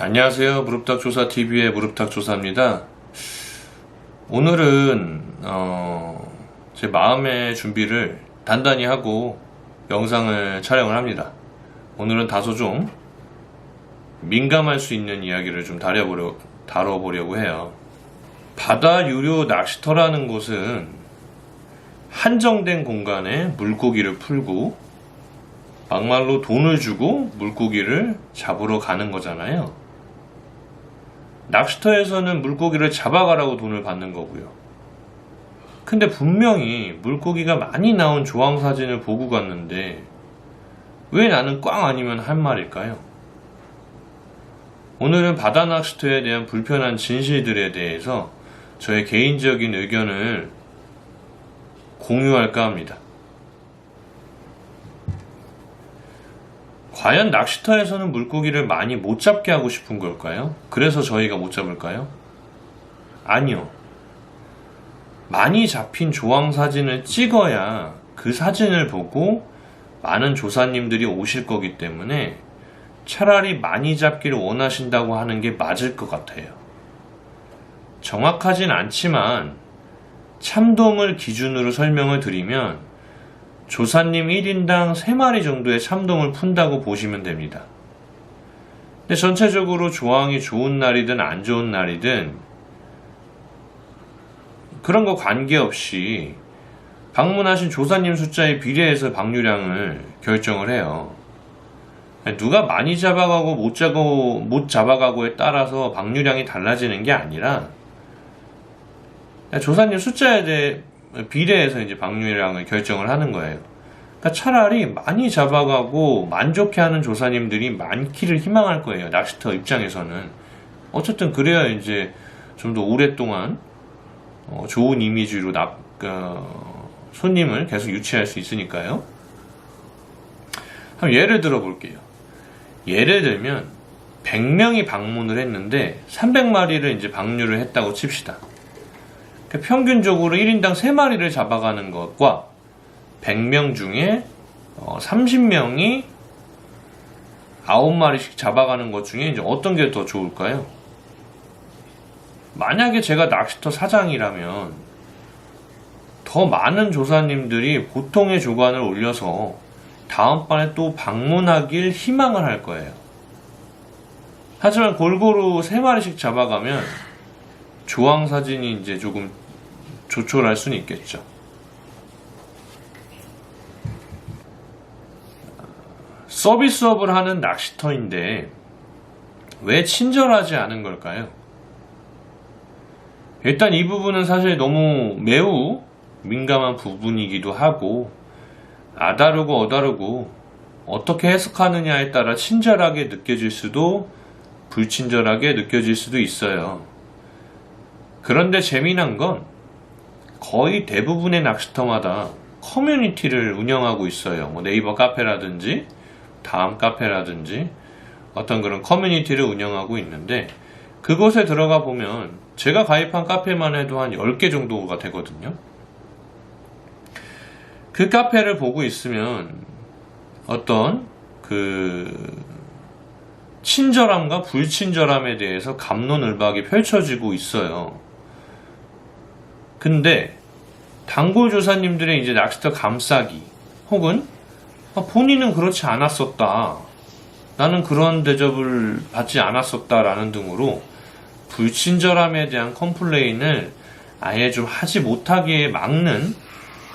안녕하세요. 무릎탁조사TV의 무릎탁조사입니다. 오늘은 제 마음의 준비를 단단히 하고 영상을 촬영을 합니다. 오늘은 다소 좀 민감할 수 있는 이야기를 좀 다뤄보려고 해요. 바다 유료 낚시터라는 곳은 한정된 공간에 물고기를 풀고 막말로 돈을 주고 물고기를 잡으러 가는 거잖아요. 낚시터에서는 물고기를 잡아가라고 돈을 받는 거고요. 근데 분명히 물고기가 많이 나온 조항 사진을 보고 갔는데 왜 나는 꽝 아니면 한 말일까요? 오늘은 바다 낚시터에 대한 불편한 진실들에 대해서 저의 개인적인 의견을 공유할까 합니다. 과연 낚시터에서는 물고기를 많이 못 잡게 하고 싶은 걸까요? 그래서 저희가 못 잡을까요? 아니요. 많이 잡힌 조항 사진을 찍어야 그 사진을 보고 많은 조사님들이 오실 거기 때문에 차라리 많이 잡기를 원하신다고 하는 게 맞을 것 같아요. 정확하진 않지만 참돔을 기준으로 설명을 드리면 조사님 1인당 3마리 정도의 참돔을 푼다고 보시면 됩니다. 근데 전체적으로 조항이 좋은 날이든 안 좋은 날이든 그런 거 관계없이 방문하신 조사님 숫자에 비례해서 방류량을 결정을 해요. 누가 많이 잡아가고 못 잡아가고에 따라서 방류량이 달라지는 게 아니라 조사님 숫자에 대해 비례해서 이제 방류량을 결정을 하는 거예요. 그러니까 차라리 많이 잡아가고 만족해하는 조사님들이 많기를 희망할 거예요. 낚시터 입장에서는. 어쨌든 그래야 이제 좀 더 오랫동안 좋은 이미지로 손님을 계속 유치할 수 있으니까요. 한번 예를 들어 볼게요. 예를 들면 100명이 방문을 했는데 300마리를 이제 방류를 했다고 칩시다. 평균적으로 1인당 3마리를 잡아가는 것과 100명 중에 30명이 9마리씩 잡아가는 것 중에 이제 어떤 게 더 좋을까요? 만약에 제가 낚시터 사장이라면 더 많은 조사님들이 보통의 조관을 올려서 다음번에 또 방문하길 희망을 할 거예요. 하지만 골고루 3마리씩 잡아가면 조항 사진이 이제 조금 조촐할 수는 있겠죠. 서비스업을 하는 낚시터인데 왜 친절하지 않은 걸까요? 일단 이 부분은 사실 너무 매우 민감한 부분이기도 하고 아다르고 어다르고 어떻게 해석하느냐에 따라 친절하게 느껴질 수도 불친절하게 느껴질 수도 있어요. 그런데 재미난 건 거의 대부분의 낚시터마다 커뮤니티를 운영하고 있어요. 뭐 네이버 카페라든지 다음 카페라든지 어떤 그런 커뮤니티를 운영하고 있는데 그곳에 들어가 보면 제가 가입한 카페만 해도 한 10개 정도가 되거든요. 그 카페를 보고 있으면 어떤 친절함과 불친절함에 대해서 갑론을박이 펼쳐지고 있어요. 근데 단골 조사님들의 이제 낚시터 감싸기 혹은 본인은 그렇지 않았었다, 나는 그런 대접을 받지 않았었다라는 등으로 불친절함에 대한 컴플레인을 아예 좀 하지 못하게 막는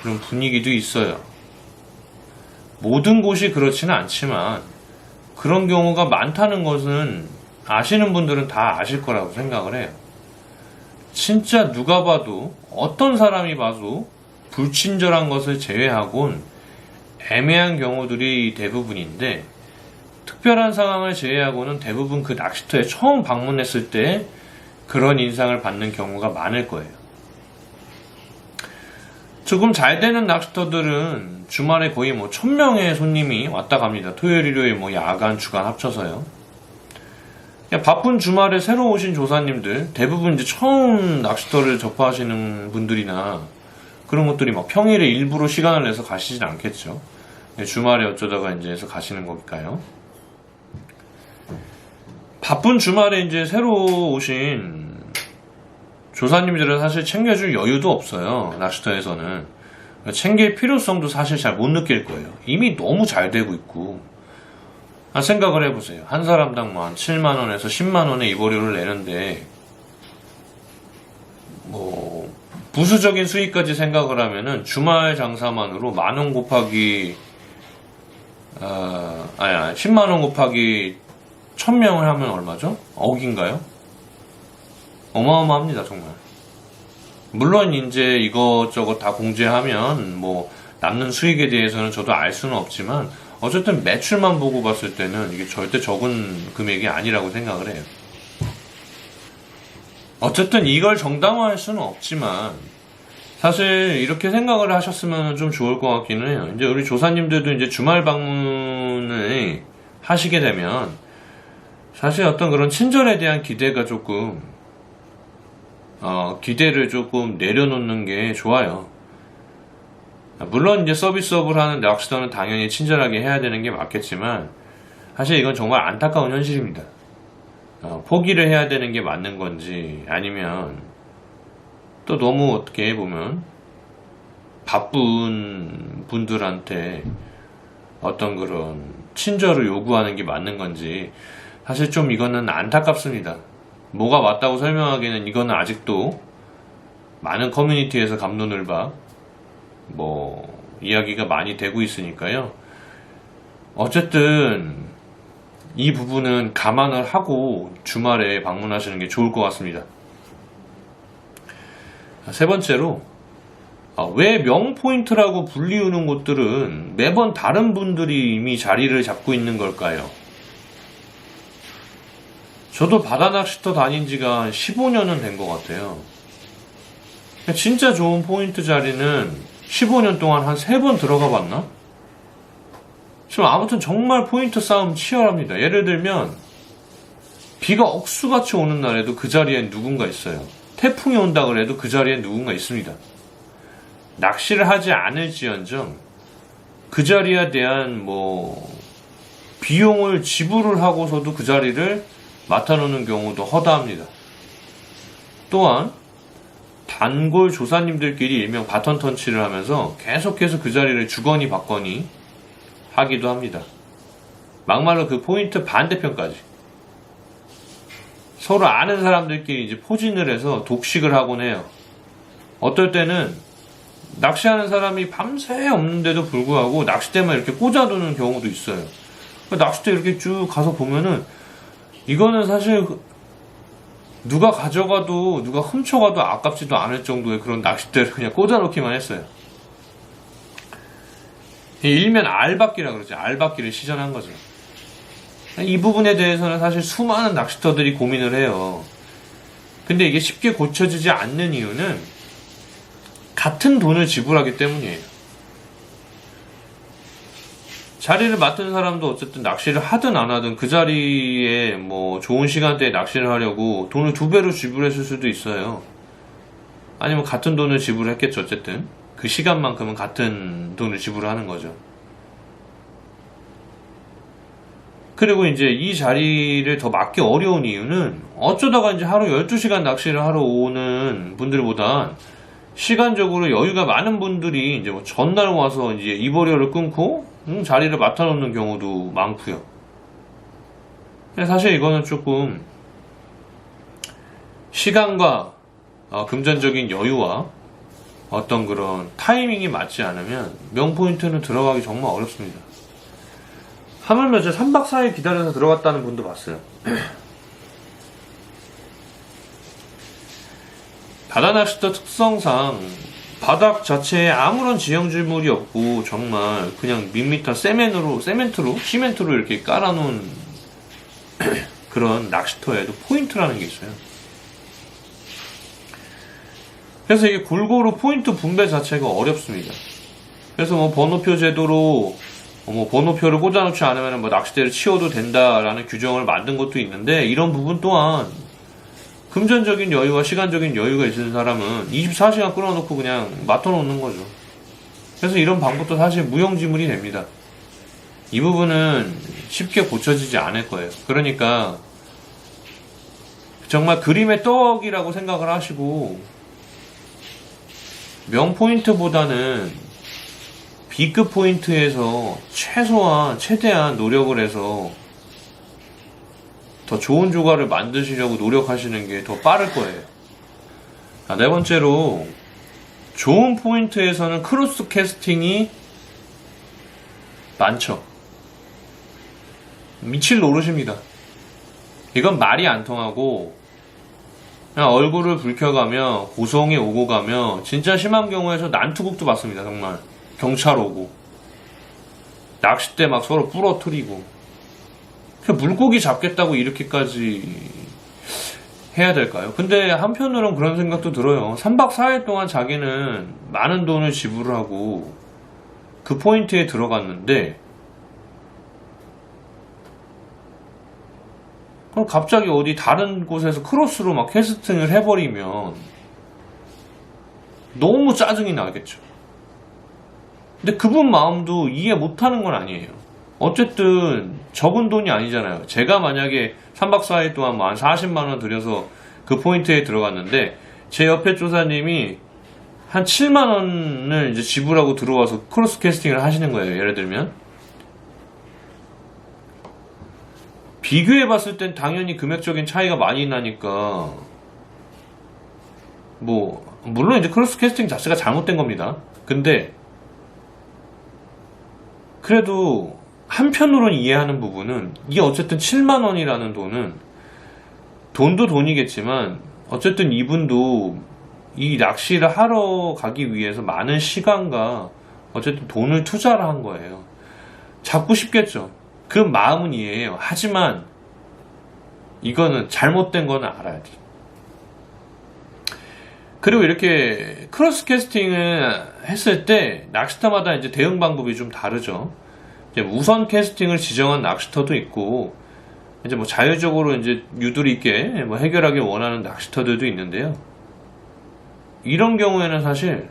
그런 분위기도 있어요. 모든 곳이 그렇지는 않지만 그런 경우가 많다는 것은 아시는 분들은 다 아실 거라고 생각을 해요. 진짜 누가 봐도 어떤 사람이 봐도 불친절한 것을 제외하곤 애매한 경우들이 대부분인데 특별한 상황을 제외하고는 대부분 그 낚시터에 처음 방문했을 때 그런 인상을 받는 경우가 많을 거예요. 조금 잘 되는 낚시터들은 주말에 거의 1000명의 손님이 왔다 갑니다. 토요일, 일요일, 야간, 주간 합쳐서요. 바쁜 주말에 새로 오신 조사님들, 대부분 이제 처음 낚시터를 접하시는 분들이나 그런 것들이 평일에 일부러 시간을 내서 가시진 않겠죠. 주말에 어쩌다가 이제 해서 가시는 거니까요. 바쁜 주말에 이제 새로 오신 조사님들은 사실 챙겨줄 여유도 없어요. 낚시터에서는. 챙길 필요성도 사실 잘 못 느낄 거예요. 이미 너무 잘 되고 있고. 생각을 해보세요. 한 사람당 뭐 한 7만원에서 10만원의 입어료를 내는데, 뭐, 부수적인 수익까지 생각을 하면은 주말 장사만으로 만원 곱하기, 10만원 곱하기 1000명을 하면 얼마죠? 억인가요? 어마어마합니다, 정말. 물론 이제 이것저것 다 공제하면 뭐 남는 수익에 대해서는 저도 알 수는 없지만 어쨌든 매출만 보고 봤을 때는 이게 절대 적은 금액이 아니라고 생각을 해요. 어쨌든 이걸 정당화할 수는 없지만 사실 이렇게 생각을 하셨으면 좀 좋을 것 같기는 해요. 이제 우리 조사님들도 이제 주말 방문을 하시게 되면 사실 어떤 그런 친절에 대한 기대가 조금 기대를 조금 내려놓는 게 좋아요. 물론 이제 서비스업을 하는 낚시터는 당연히 친절하게 해야 되는 게 맞겠지만 사실 이건 정말 안타까운 현실입니다. 포기를 해야 되는 게 맞는 건지 아니면 또 너무 어떻게 보면 바쁜 분들한테 어떤 그런 친절을 요구하는 게 맞는 건지 사실 좀 이거는 안타깝습니다. 뭐가 맞다고 설명하기는 이거는 아직도 많은 커뮤니티에서 갑론을박 이야기가 많이 되고 있으니까요. 어쨌든 이 부분은 감안을 하고 주말에 방문하시는 게 좋을 것 같습니다. 세 번째로 왜 명포인트라고 불리우는 곳들은 매번 다른 분들이 이미 자리를 잡고 있는 걸까요? 저도 바다 낚시터 다닌 지가 15년은 된 것 같아요. 진짜 좋은 포인트 자리는 15년 동안 한 3번 들어가 봤나? 지금 아무튼 정말 포인트 싸움 치열합니다. 예를 들면 비가 억수같이 오는 날에도 그 자리에 누군가 있어요. 태풍이 온다 그래도 그 자리에 누군가 있습니다. 낚시를 하지 않을지언정 그 자리에 대한 비용을 지불을 하고서도 그 자리를 맡아놓는 경우도 허다합니다. 또한 단골 조사님들끼리 일명 바톤 턴치를 하면서 계속해서 그 자리를 주거니 받거니 하기도 합니다. 막말로 그 포인트 반대편까지 서로 아는 사람들끼리 이제 포진을 해서 독식을 하곤 해요. 어떨 때는 낚시하는 사람이 밤새 없는데도 불구하고 낚싯대만 이렇게 꽂아두는 경우도 있어요. 낚싯대 이렇게 쭉 가서 보면은 이거는 사실 누가 가져가도 누가 훔쳐가도 아깝지도 않을 정도의 그런 낚싯대를 그냥 꽂아놓기만 했어요. 일면 알박기라 그러죠. 알박기를 시전한 거죠. 이 부분에 대해서는 사실 수많은 낚시터들이 고민을 해요. 근데 이게 쉽게 고쳐지지 않는 이유는 같은 돈을 지불하기 때문이에요. 자리를 맡은 사람도 어쨌든 낚시를 하든 안 하든 그 자리에 좋은 시간대에 낚시를 하려고 돈을 2배로 지불했을 수도 있어요. 아니면 같은 돈을 지불했겠죠. 어쨌든 그 시간만큼은 같은 돈을 지불하는 거죠. 그리고 이제 이 자리를 더 맡기 어려운 이유는 어쩌다가 이제 하루 12시간 낚시를 하러 오는 분들보다 시간적으로 여유가 많은 분들이 이제 전날 와서 이제 입어료를 끊고 자리를 맡아놓는 경우도 많고요. 사실 이거는 조금 시간과 금전적인 여유와 어떤 그런 타이밍이 맞지 않으면 명포인트는 들어가기 정말 어렵습니다. 하물며 제 3박 4일 기다려서 들어갔다는 분도 봤어요. 바다 낚시터 특성상 바닥 자체에 아무런 지형질물이 없고 정말 그냥 밋밋한 시멘트로 이렇게 깔아놓은 그런 낚시터에도 포인트라는 게 있어요. 그래서 이게 골고루 포인트 분배 자체가 어렵습니다. 그래서 번호표 제도로 번호표를 꽂아놓지 않으면 낚싯대를 치워도 된다라는 규정을 만든 것도 있는데 이런 부분 또한 금전적인 여유와 시간적인 여유가 있는 사람은 24시간 끌어놓고 그냥 맡아놓는 거죠. 그래서 이런 방법도 사실 무용지물이 됩니다. 이 부분은 쉽게 고쳐지지 않을 거예요. 그러니까 정말 그림의 떡이라고 생각을 하시고 명포인트보다는 B급 포인트에서 최대한 노력을 해서 더 좋은 조각을 만드시려고 노력하시는 게 더 빠를 거예요. 네 번째로, 좋은 포인트에서는 크로스 캐스팅이 많죠. 미칠 노릇입니다. 이건 말이 안 통하고 그냥 얼굴을 붉혀가며 고성에 오고 가며 진짜 심한 경우에서 난투극도 봤습니다. 정말 경찰 오고 낚싯대 막 서로 부러뜨리고 물고기 잡겠다고 이렇게까지 해야 될까요? 근데 한편으로는 그런 생각도 들어요. 3박 4일 동안 자기는 많은 돈을 지불을 하고 그 포인트에 들어갔는데 그럼 갑자기 어디 다른 곳에서 크로스로 막 캐스팅을 해버리면 너무 짜증이 나겠죠. 근데 그분 마음도 이해 못하는 건 아니에요. 어쨌든 적은 돈이 아니잖아요. 제가 만약에 3박 4일 동안 한 40만원 들여서 그 포인트에 들어갔는데 제 옆에 조사님이 한 7만원을 이제 지불하고 들어와서 크로스 캐스팅을 하시는 거예요. 예를 들면 비교해 봤을 땐 당연히 금액적인 차이가 많이 나니까 물론 이제 크로스 캐스팅 자체가 잘못된 겁니다. 근데 그래도 한편으로는 이해하는 부분은 이게 어쨌든 7만원이라는 돈도 돈이겠지만 어쨌든 이분도 이 낚시를 하러 가기 위해서 많은 시간과 어쨌든 돈을 투자를 한 거예요. 잡고 싶겠죠. 그 마음은 이해해요. 하지만 이거는 잘못된 거는 알아야 돼. 그리고 이렇게 크로스 캐스팅을 했을 때 낚시터마다 이제 대응 방법이 좀 다르죠. 이제 우선 캐스팅을 지정한 낚시터도 있고 이제 자율적으로 이제 유도리 있게 해결하기 원하는 낚시터들도 있는데요. 이런 경우에는 사실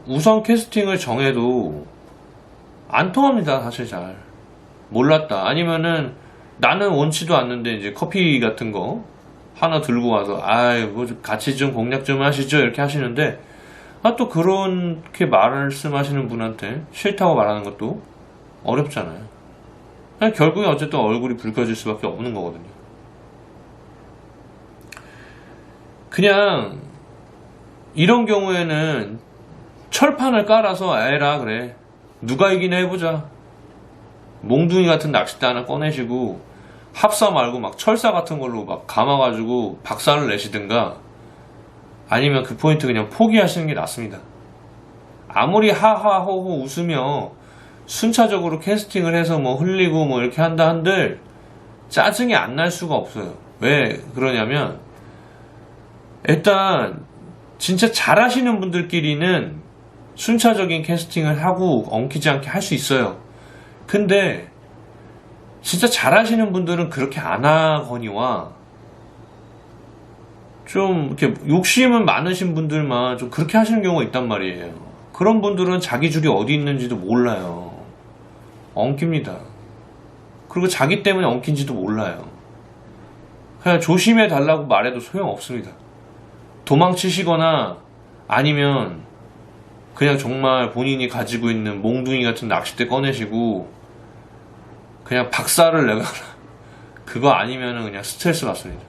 우선 캐스팅을 정해도 안 통합니다. 사실 잘 몰랐다 아니면은 나는 원치도 않는데 이제 커피 같은 거 하나 들고 와서 같이 좀 공략 좀 하시죠 이렇게 하시는데 또 그렇게 말씀하시는 분한테 싫다고 말하는 것도 어렵잖아요. 결국에 어쨌든 얼굴이 붉어질 수밖에 없는 거거든요. 그냥 이런 경우에는 철판을 깔아서 에라 그래 누가 이기나 해보자. 몽둥이 같은 낚싯대 하나 꺼내시고 합사 말고 막 철사 같은 걸로 막 감아가지고 박살을 내시든가 아니면 그 포인트 그냥 포기하시는 게 낫습니다. 아무리 하하호호 웃으며 순차적으로 캐스팅을 해서 흘리고 이렇게 한다 한들 짜증이 안 날 수가 없어요. 왜 그러냐면 일단 진짜 잘하시는 분들끼리는 순차적인 캐스팅을 하고 엉키지 않게 할 수 있어요. 근데 진짜 잘하시는 분들은 그렇게 안 하거니와 좀 이렇게 욕심은 많으신 분들만 좀 그렇게 하시는 경우가 있단 말이에요. 그런 분들은 자기 줄이 어디 있는지도 몰라요. 엉킵니다. 그리고 자기 때문에 엉킨지도 몰라요. 그냥 조심해 달라고 말해도 소용없습니다. 도망치시거나 아니면 그냥 정말 본인이 가지고 있는 몽둥이 같은 낚싯대 꺼내시고 그냥 박살을 내거나 그거 아니면은 그냥 스트레스 받습니다.